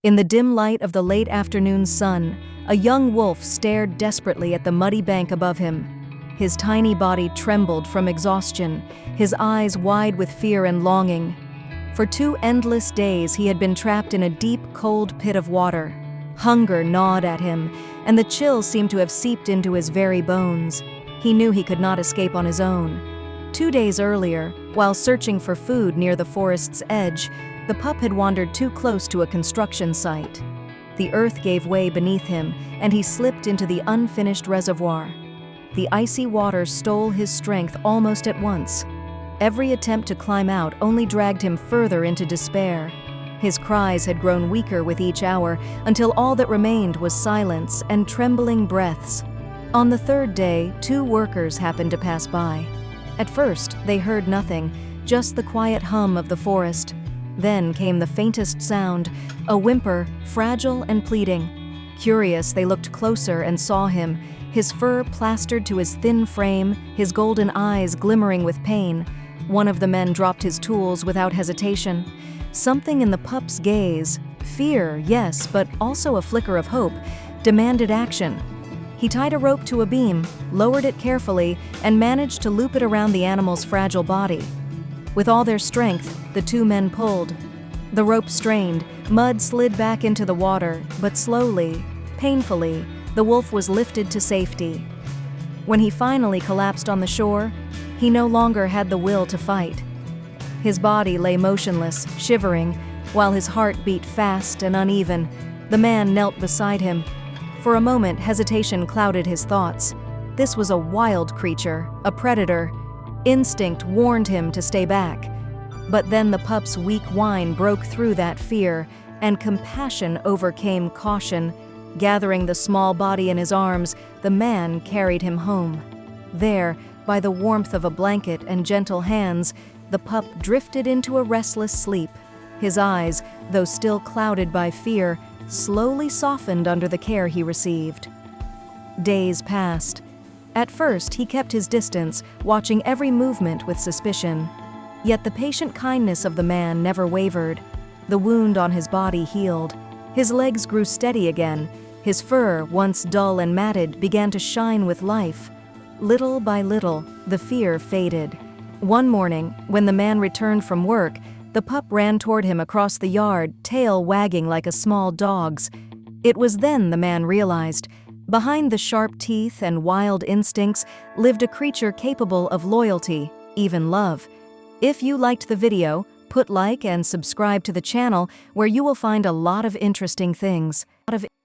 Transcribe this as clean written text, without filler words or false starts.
In the dim light of the late afternoon sun, a young wolf stared desperately at the muddy bank above him. His tiny body trembled from exhaustion, his eyes wide with fear and longing. For 2 endless days he had been trapped in a deep, cold pit of water. Hunger gnawed at him, and the chill seemed to have seeped into his very bones. He knew he could not escape on his own. 2 days earlier, while searching for food near the forest's edge, the pup had wandered too close to a construction site. The earth gave way beneath him, and he slipped into the unfinished reservoir. The icy water stole his strength almost at once. Every attempt to climb out only dragged him further into despair. His cries had grown weaker with each hour, until all that remained was silence and trembling breaths. On the 3rd day, 2 workers happened to pass by. At first, they heard nothing, just the quiet hum of the forest. Then came the faintest sound, a whimper, fragile and pleading. Curious, they looked closer and saw him, his fur plastered to his thin frame, his golden eyes glimmering with pain. One of the men dropped his tools without hesitation. Something in the pup's gaze, fear, yes, but also a flicker of hope, demanded action. He tied a rope to a beam, lowered it carefully, and managed to loop it around the animal's fragile body. With all their strength, the 2 men pulled. The rope strained, mud slid back into the water, but slowly, painfully, the wolf was lifted to safety. When he finally collapsed on the shore, he no longer had the will to fight. His body lay motionless, shivering, while his heart beat fast and uneven. The man knelt beside him. For a moment, hesitation clouded his thoughts. This was a wild creature, a predator. Instinct warned him to stay back. But then the pup's weak whine broke through that fear, and compassion overcame caution. Gathering the small body in his arms, the man carried him home. There, by the warmth of a blanket and gentle hands, the pup drifted into a restless sleep. His eyes, though still clouded by fear, slowly softened under the care he received. Days passed. At first, he kept his distance, watching every movement with suspicion. Yet the patient kindness of the man never wavered. The wound on his body healed. His legs grew steady again. His fur, once dull and matted, began to shine with life. Little by little, the fear faded. One morning, when the man returned from work, the pup ran toward him across the yard, tail wagging like a small dog's. It was then the man realized, behind the sharp teeth and wild instincts lived a creature capable of loyalty, even love. If you liked the video, put like and subscribe to the channel, where you will find a lot of interesting things.